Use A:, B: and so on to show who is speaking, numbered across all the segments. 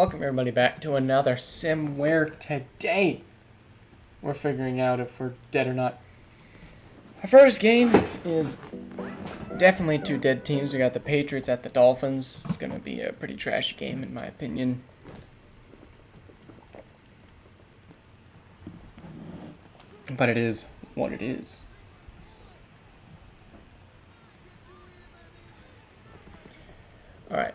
A: Welcome everybody back to another sim where today we're figuring out if we're dead or not. Our first game is definitely two dead teams. We got the Patriots at the Dolphins. It's going to be a pretty trashy game in my opinion. But it is what it is. Alright,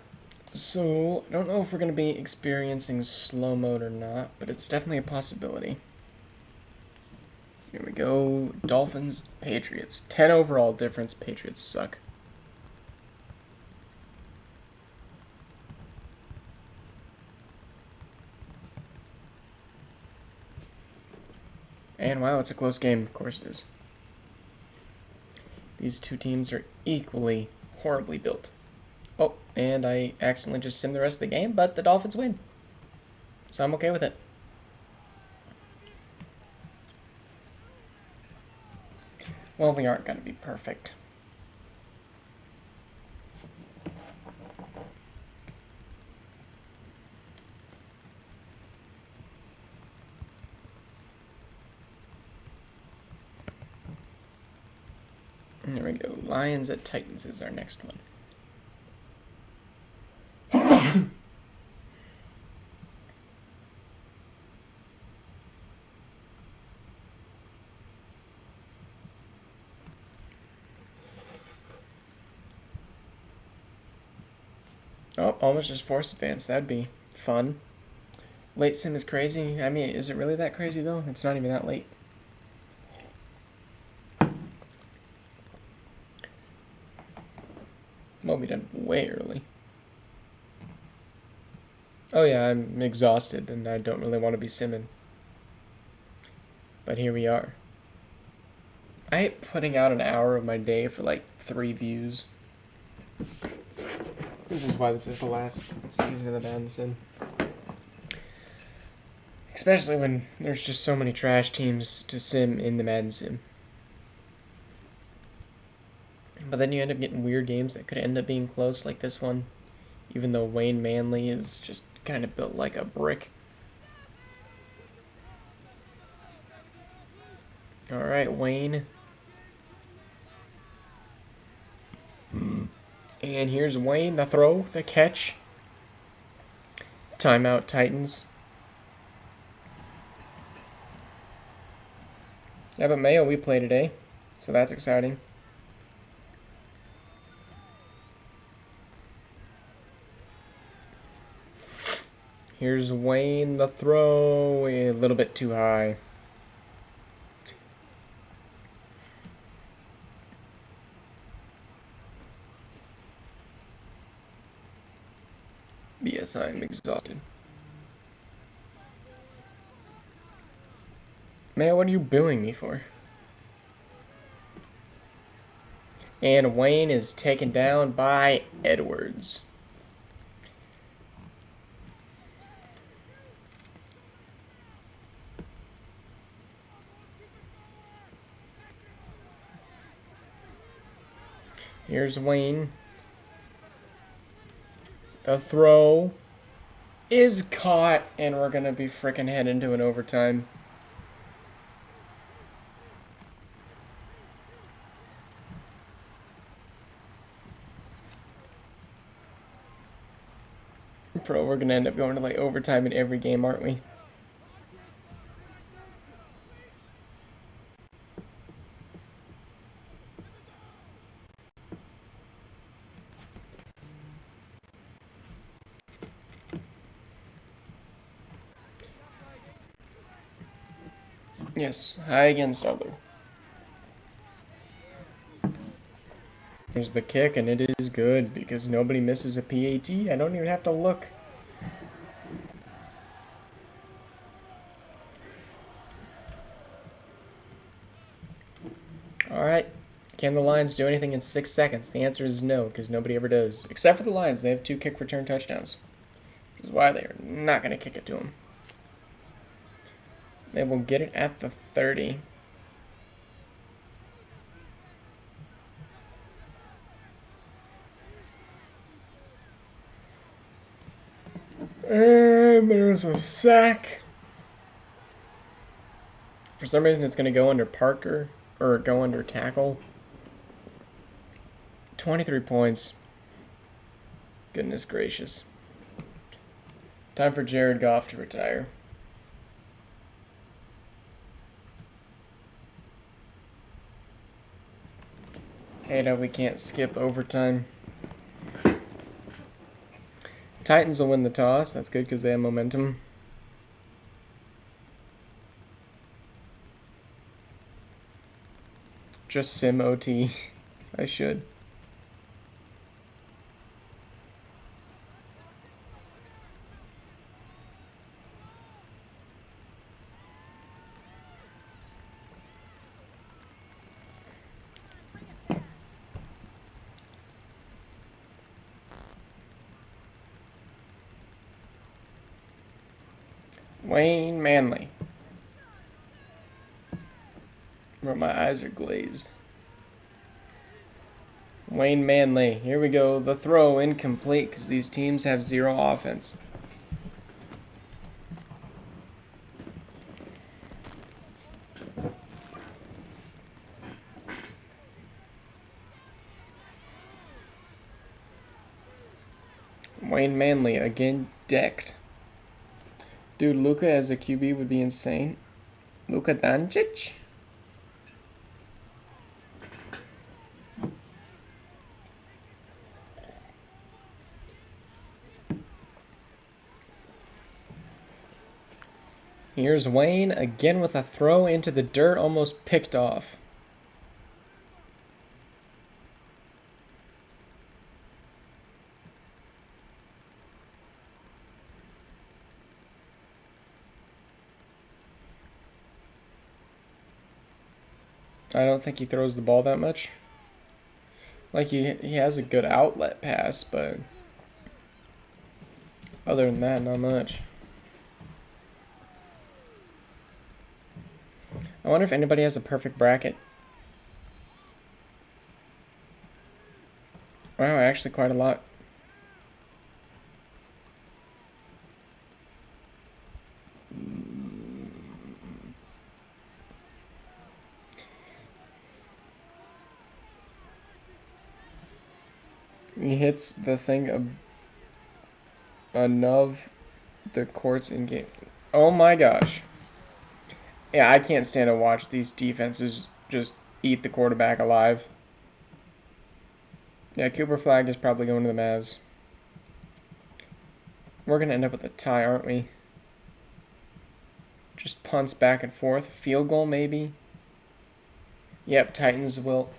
A: so I don't know if we're going to be experiencing slow mode or not, but it's definitely a possibility. Here we go. Dolphins, Patriots. 10 overall difference. Patriots suck. And wow, it's a close game. Of course it is. These two teams are equally horribly built. Oh, and I accidentally just simmed the rest of the game, but the Dolphins win. So I'm okay with it. Well, we aren't going to be perfect. There we go. Lions at Titans is our next one. Oh, almost just force advance. That'd be fun. Late sim is crazy. I mean, is it really that crazy, though? It's not even that late. Well, we done way early. Oh yeah, I'm exhausted, and I don't really want to be simming. But here we are. I hate putting out an hour of my day for like 3 views. Which is why this is the last season of the Madden Sim. Especially when there's just so many trash teams to sim in the Madden Sim. But then you end up getting weird games that could end up being close, like this one. Even though Wayne Manley is just kind of built like a brick. Alright, Wayne. And here's Wayne, the throw, the catch. Timeout, Titans. Yeah, but Mayo we play today, so that's exciting. Here's Wayne, the throw, a little bit too high. Yes, I'm exhausted. Man, what are you booing me for? And Wayne is taken down by Edwards. Here's Wayne. The throw is caught, and we're going to be freaking head into an overtime. Bro, we're going to end up going to like overtime in every game, aren't we? Yes, high against other. Here's the kick, and it is good because nobody misses a PAT. I don't even have to look. Alright, can the Lions do anything in 6 seconds? The answer is no, because nobody ever does. Except for the Lions, they have 2 kick return touchdowns. Which is why they are not going to kick it to them. They will get it at the 30. And there's a sack. For some reason, it's going to go under Parker, or go under tackle. 23 points. Goodness gracious. Time for Jared Goff to retire. Hate how we can't skip overtime. Titans will win the toss. That's good because they have momentum. Just sim OT. I should. Wayne Manley. But my eyes are glazed. Wayne Manley. Here we go. The throw incomplete because these teams have 0 offense. Wayne Manley again decked. Dude, Luka as a QB would be insane. Luka Doncic? Here's Wayne again with a throw into the dirt, almost picked off. I don't think he throws the ball that much. Like, he has a good outlet pass, but other than that, not much. I wonder if anybody has a perfect bracket. Wow, actually quite a lot. He hits the thing above the courts in game. Oh my gosh. Yeah, I can't stand to watch these defenses just eat the quarterback alive. Yeah, Cooper Flag is probably going to the Mavs. We're going to end up with a tie, aren't we? Just punts back and forth. Field goal, maybe? Yep, Titans will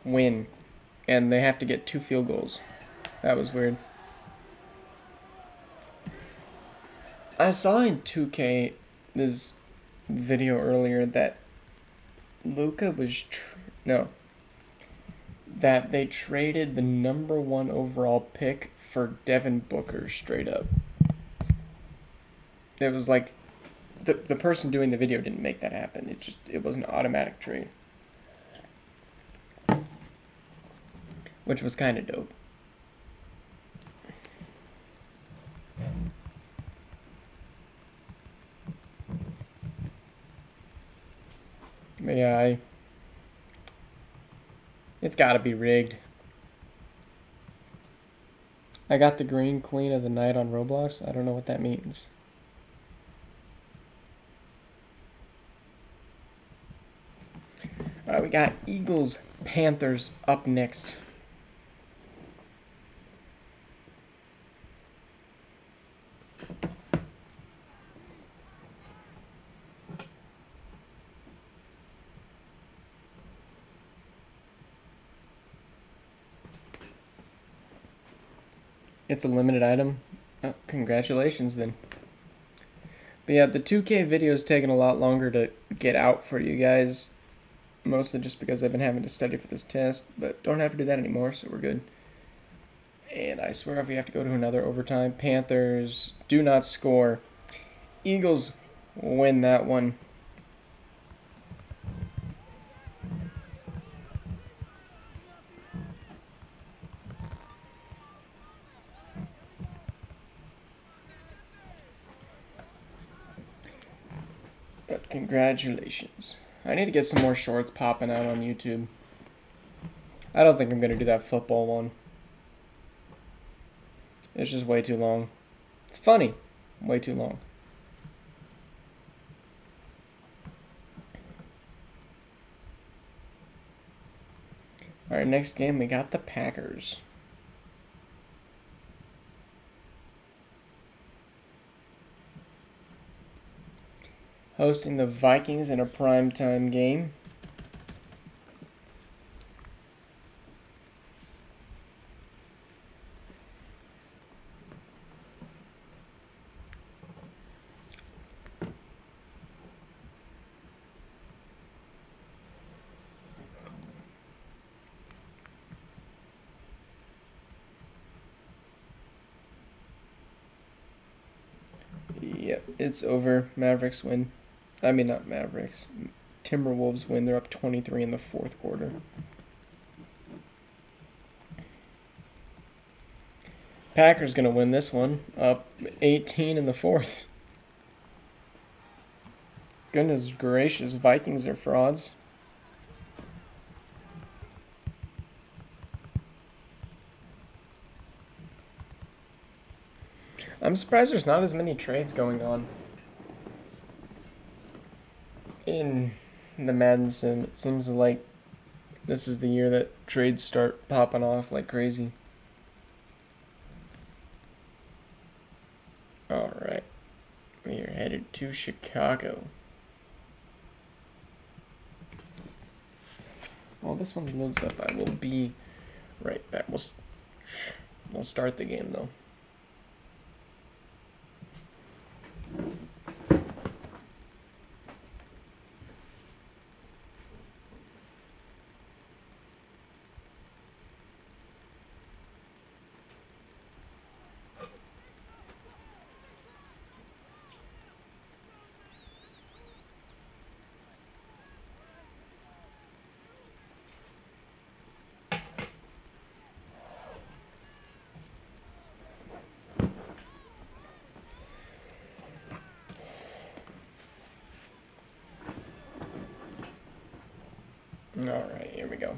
A: win. And they have to get 2 field goals. That was weird. I saw in 2K this video earlier that Luka was... that they traded the #1 overall pick for Devin Booker straight up. It was like... The person doing the video didn't make that happen. It was an automatic trade. Which was kind of dope. But yeah, it's gotta be rigged. I got the Green Queen of the Night on Roblox. I don't know what that means. Alright, we got Eagles, Panthers up next. It's a limited item. Oh, congratulations then. But yeah, the 2K video is taking a lot longer to get out for you guys. Mostly just because I've been having to study for this test. But don't have to do that anymore, so we're good. And I swear if we have to go to another overtime, Panthers do not score. Eagles win that one. Congratulations. I need to get some more shorts popping out on YouTube. I don't think I'm going to do that football one. It's just way too long. It's funny. Way too long. Alright, next game we got the Packers. Hosting the Vikings in a primetime game. Yep, it's over. Mavericks win. I mean, not Mavericks. Timberwolves win. They're up 23 in the fourth quarter. Packers gonna win this one. Up 18 in the fourth. Goodness gracious, Vikings are frauds. I'm surprised there's not as many trades going on in the Madden Sim. It seems like this is the year that trades start popping off like crazy. Alright, we are headed to Chicago. While this one loads up, I will be right back. We'll start the game though. Alright, here we go.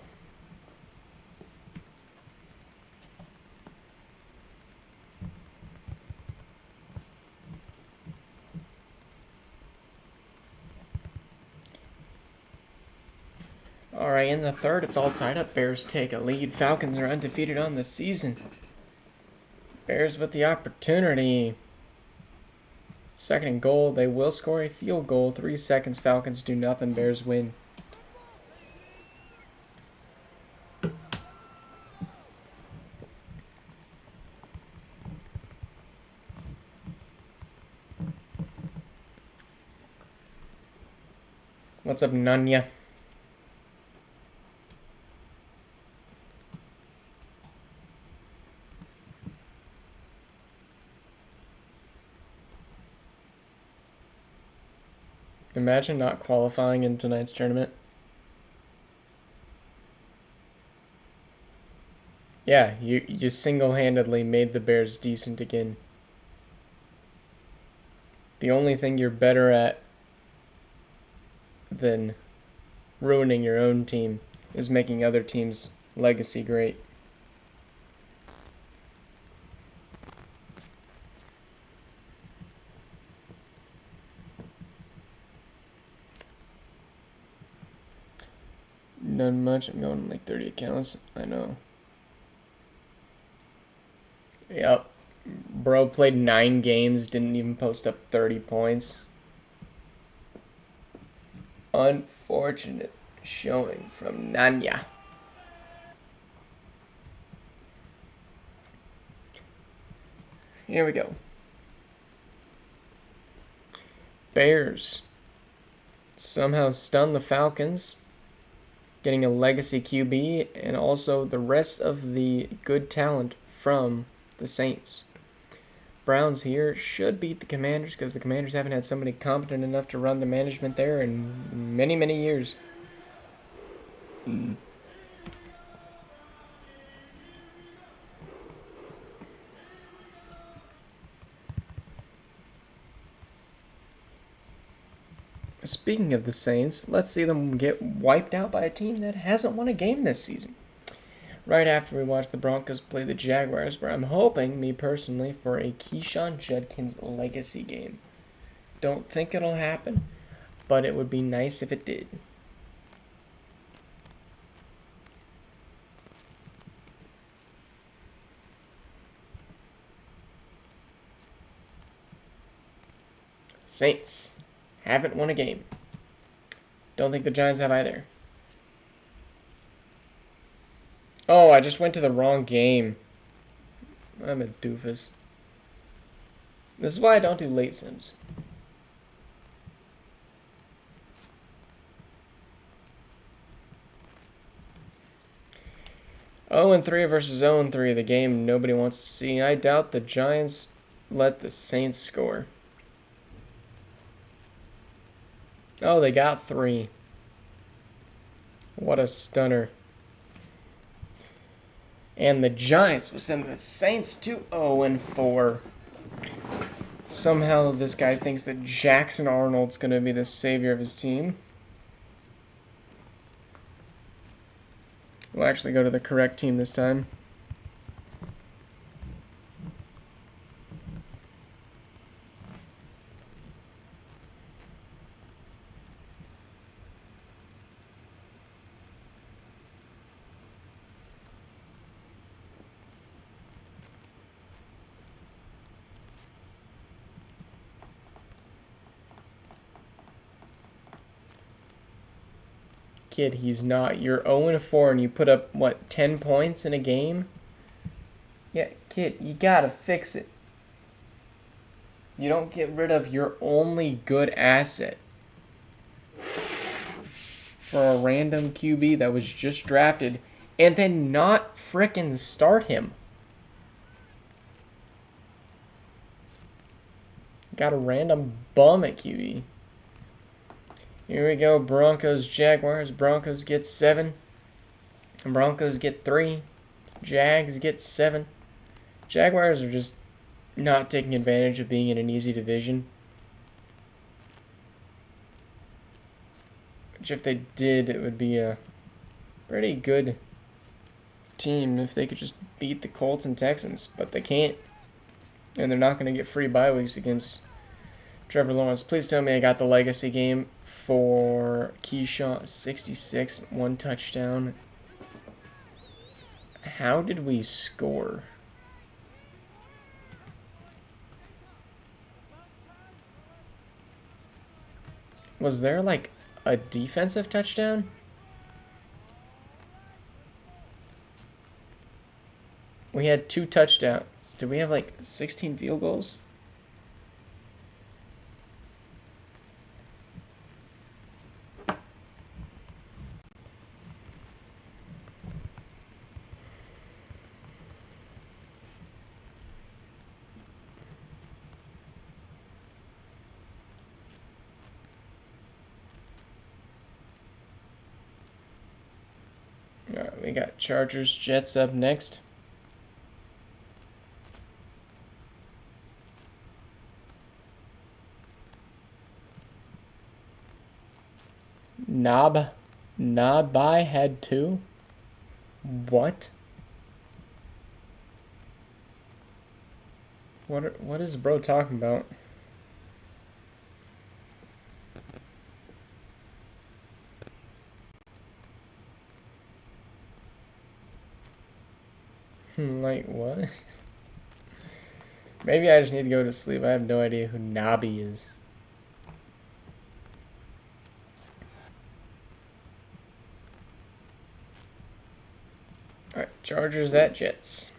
A: Alright, in the third, it's all tied up. Bears take a lead. Falcons are undefeated on the season. Bears with the opportunity. Second and goal. They will score a field goal. 3 seconds. Falcons do nothing. Bears win. What's up, Nunya? Imagine not qualifying in tonight's tournament. Yeah, you single-handedly made the Bears decent again. The only thing you're better at than ruining your own team is making other teams' legacy great. None much. I'm going like 30 accounts. I know. Yep. Bro played 9 games, didn't even post up 30 points. Unfortunate showing from Nanya. Here we go. Bears somehow stun the Falcons, getting a legacy QB and also the rest of the good talent from the Saints. Browns here should beat the Commanders because the Commanders haven't had somebody competent enough to run the management there in many, many years. Speaking of the Saints, let's see them get wiped out by a team that hasn't won a game this season. Right after we watch the Broncos play the Jaguars, where I'm hoping, me personally, for a Keyshawn Judkins legacy game. Don't think it'll happen, but it would be nice if it did. Saints haven't won a game. Don't think the Giants have either. Oh, I just went to the wrong game. I'm a doofus. This is why I don't do late sims. Oh and 3 versus 0 and 3, the game nobody wants to see. I doubt the Giants let the Saints score. Oh, they got 3. What a stunner. And the Giants will send the Saints to 0 and 4. Somehow this guy thinks that Jackson Arnold's going to be the savior of his team. We'll actually go to the correct team this time. Kid, he's not. You're 0 and 4 and you put up, what, 10 points in a game? Yeah, kid, you gotta fix it. You don't get rid of your only good asset for a random QB that was just drafted and then not frickin' start him. Got a random bum at QB. Here we go, Broncos, Jaguars. Broncos get 7. Broncos get 3. Jags get 7. Jaguars are just not taking advantage of being in an easy division. Which if they did, it would be a pretty good team if they could just beat the Colts and Texans. But they can't. And they're not going to get free bye weeks against Trevor Lawrence. Please tell me I got the legacy game for Keyshawn. 66, 1 touchdown. How did we score? Was there like a defensive touchdown? We had 2 touchdowns. Did we have like 16 field goals? Alright, we got Chargers, Jets up next. Nabai had 2? What? What is bro talking about? Like what? Maybe I just need to go to sleep. I have no idea who Nabi is. Alright, Chargers at Jets.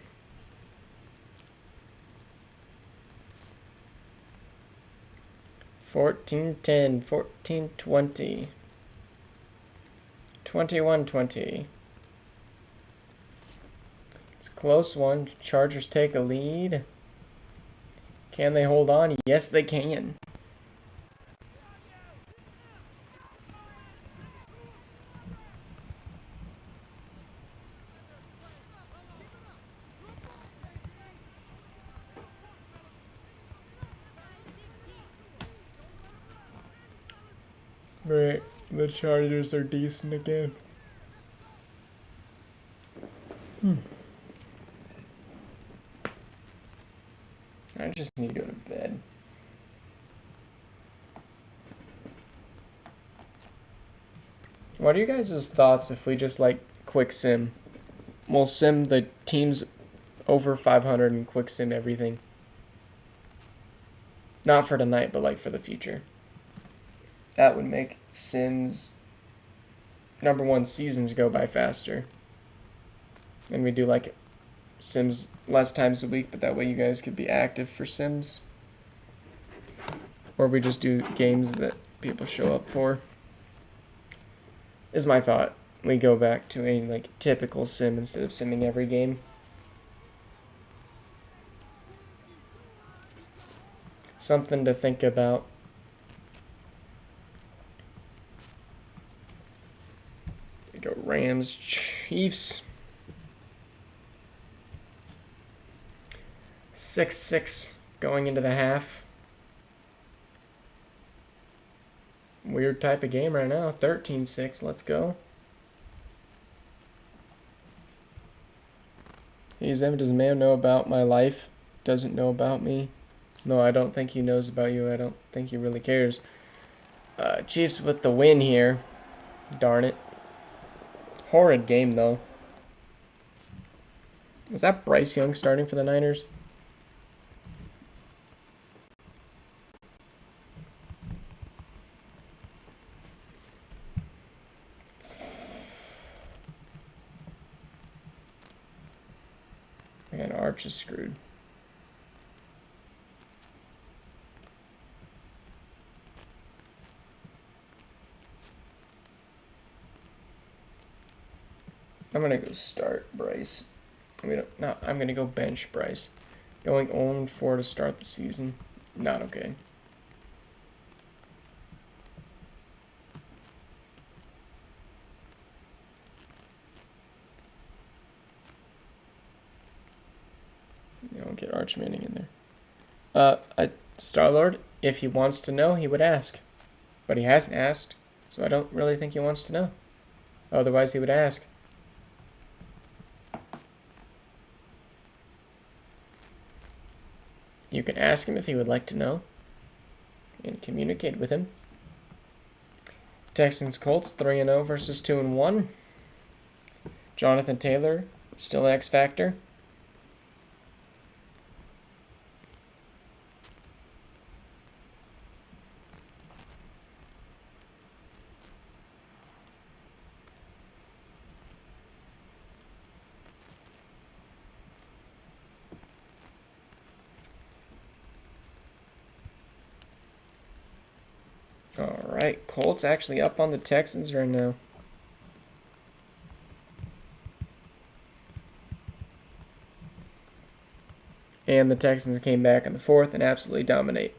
A: 14-10, 14-20, 21-20. It's a close one. Chargers take a lead. Can they hold on? Yes, they can. Great. The Chargers are decent again. I just need to go to bed. What are you guys' thoughts if we just like quick sim? We'll sim the teams over 500 and quick sim everything. Not for tonight, but like for the future. That would make Sims #1 seasons go by faster. And we do like Sims less times a week, but that way you guys could be active for Sims. Or we just do games that people show up for. Is my thought. We go back to a like typical sim instead of simming every game. Something to think about. We go Rams, Chiefs. 6-6 going into the half. Weird type of game right now. 13-6. Let's go. Does man know about my life? Doesn't know about me? No, I don't think he knows about you. I don't think he really cares. Chiefs with the win here. Darn it. Horrid game, though. Was that Bryce Young starting for the Niners? Man, Arch is screwed. I'm gonna go start Bryce. I'm gonna go bench Bryce. Going 0-4 to start the season. Not okay. You don't get Arch Manning in there. Star-Lord, if he wants to know, he would ask. But he hasn't asked, so I don't really think he wants to know. Otherwise, he would ask. You can ask him if he would like to know and communicate with him. Texans Colts 3-0 versus 2-1. Jonathan Taylor still X factor. Alright, Colts actually up on the Texans right now. And the Texans came back in the fourth and absolutely dominate.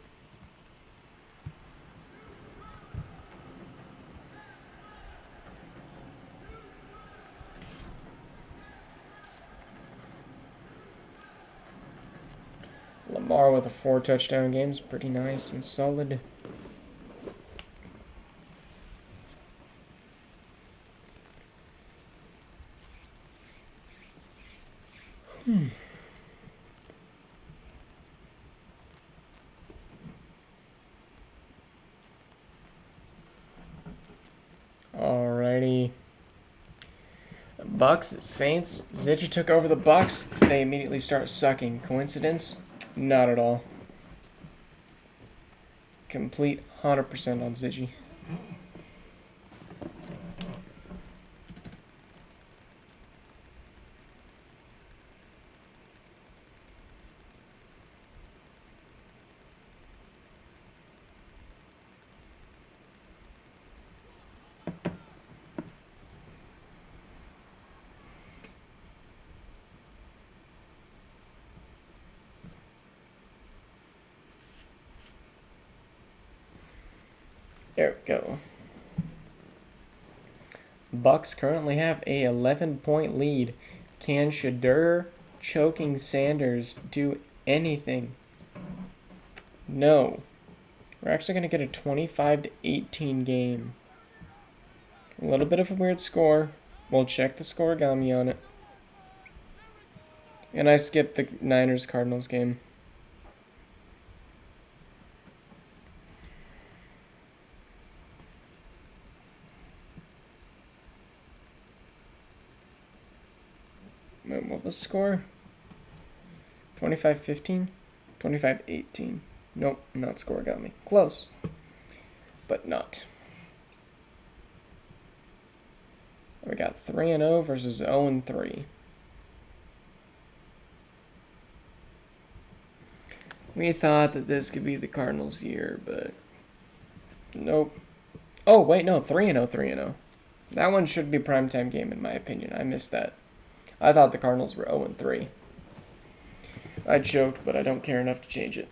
A: Lamar with a 4-touchdown game is pretty nice and solid. Alrighty. Bucks, Saints. Ziggy took over the Bucks. They immediately start sucking. Coincidence? Not at all. Complete 100% on Ziggy. There we go. Bucks currently have a 11-point lead. Can Shadur choking Sanders do anything? No. We're actually going to get a 25-18 game. A little bit of a weird score. We'll check the scoregami on it. And I skipped the Niners-Cardinals game. Wait, what was the score? 25-15? 25-18. Nope, not scoregami. Close. But not. We got 3-0 versus 0-3. We thought that this could be the Cardinals' year, but nope. Oh, wait, no, 3-0, 3-0. That one should be a primetime game in my opinion. I missed that. I thought the Cardinals were 0-3. I joked, but I don't care enough to change it.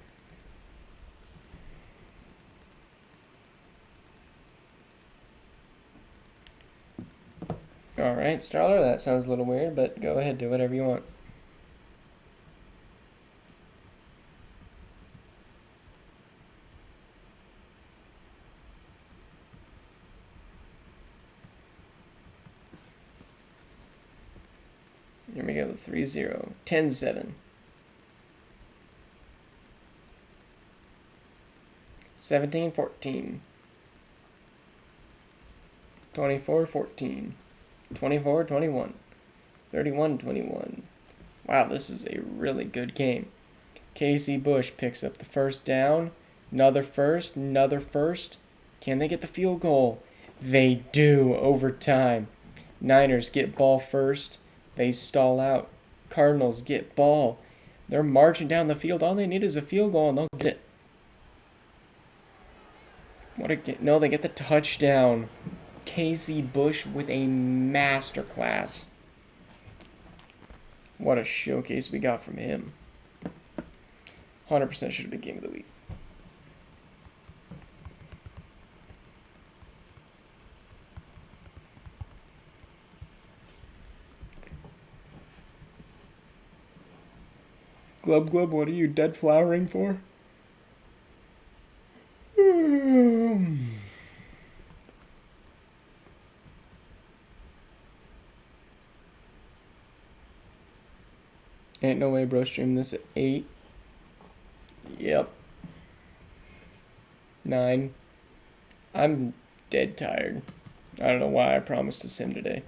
A: Alright, Starler, that sounds a little weird, but go ahead, do whatever you want. Here we go, 3-0. 10-7. 17-14. 24-14. 24-21. 31-21. Wow, this is a really good game. Casey Bush picks up the first down. Another first. Another first. Can they get the field goal? They do. Overtime. Niners get ball first. They stall out. Cardinals get ball. They're marching down the field. All they need is a field goal and they'll get it. No, they get the touchdown. Casey Bush with a masterclass. What a showcase we got from him. 100% should have been game of the week. Glub Glub, what are you dead flowering for? Ain't no way, bro. Stream this at 8. Yep. 9. I'm dead tired. I don't know why I promised a sim today.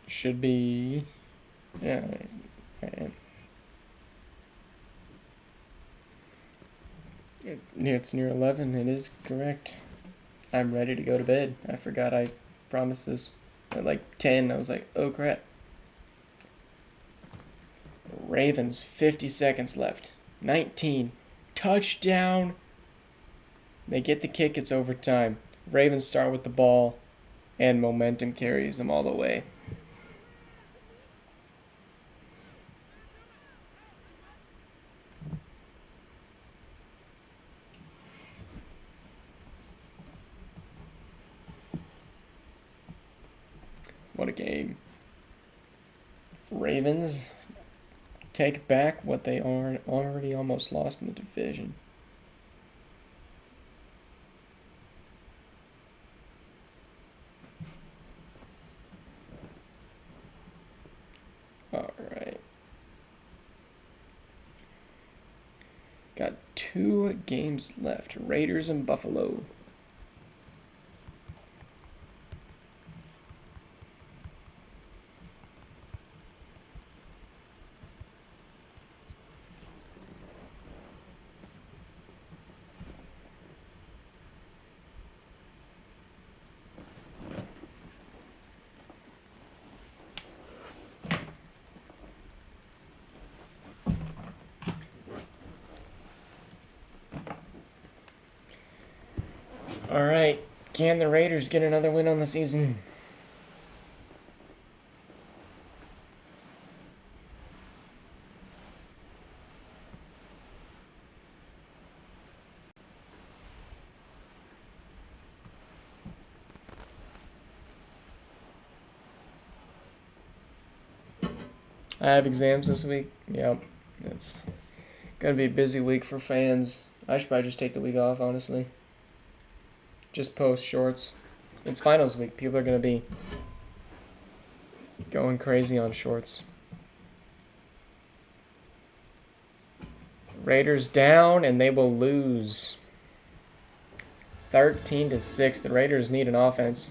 A: Should be... Yeah, I am. It's near 11. It is correct. I'm ready to go to bed. I forgot I promised this at like 10. I was like, oh crap. Ravens, 50 seconds left. 19. Touchdown. They get the kick. It's overtime. Ravens start with the ball, and momentum carries them all the way. What a game. Ravens take back what they are already almost lost in the division. Alright. Got 2 games left. Raiders and Buffalo. Alright, can the Raiders get another win on the season? I have exams this week. Yep, it's gonna be a busy week for fans. I should probably just take the week off, honestly. Just post shorts. It's finals week. People are gonna be going crazy on shorts. Raiders down, and they will lose 13-6. The Raiders need an offense.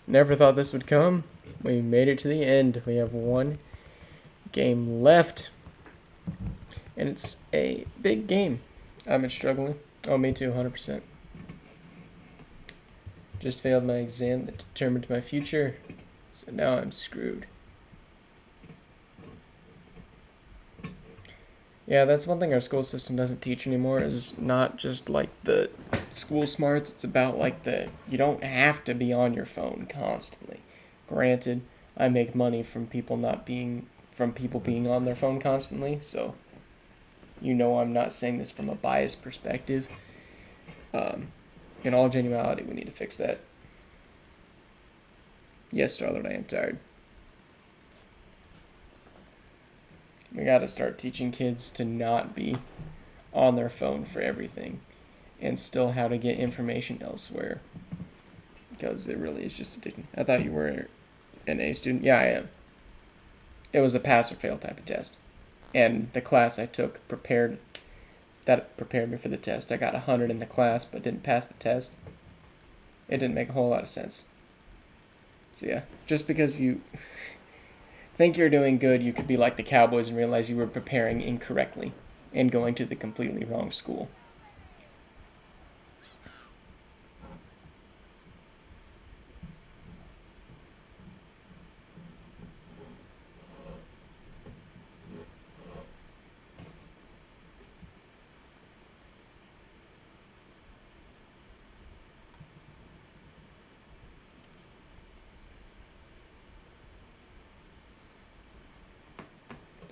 A: Never thought this would come. We made it to the end. We have one game left, and it's a big game. I've been struggling. Oh, me too, 100%. Just failed my exam that determined my future, so now I'm screwed. Yeah, that's one thing our school system doesn't teach anymore, is not just like the school smarts. It's about like you don't have to be on your phone constantly. Granted, I make money from people being on their phone constantly, so I'm not saying this from a biased perspective. In all genuality, we need to fix that. Yes, Starlord, I am tired. We gotta start teaching kids to not be on their phone for everything, and still how to get information elsewhere, because it really is just addicting. I thought you were an A student. Yeah, I am. It was a pass or fail type of test, and the class I took prepared me for the test. I got 100 in the class, but didn't pass the test. It didn't make a whole lot of sense. So yeah, just because you think you're doing good, you could be like the Cowboys and realize you were preparing incorrectly and going to the completely wrong school.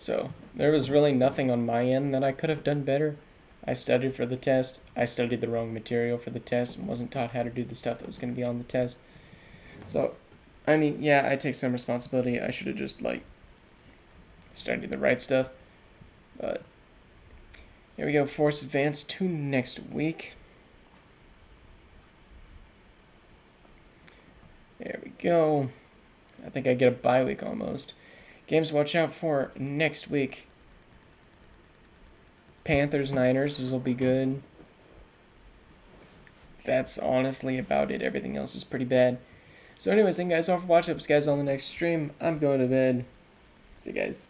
A: So there was really nothing on my end that I could have done better. I studied for the test. I studied the wrong material for the test and wasn't taught how to do the stuff that was going to be on the test. So, I mean, yeah, I take some responsibility. I should have just, studied the right stuff. But, here we go. Force advance to next week. There we go. I think I get a bye week almost. Games to watch out for next week. Panthers, Niners. This will be good. That's honestly about it. Everything else is pretty bad. So anyways, thank you guys all for watching. Hope you guys on the next stream. I'm going to bed. See you guys.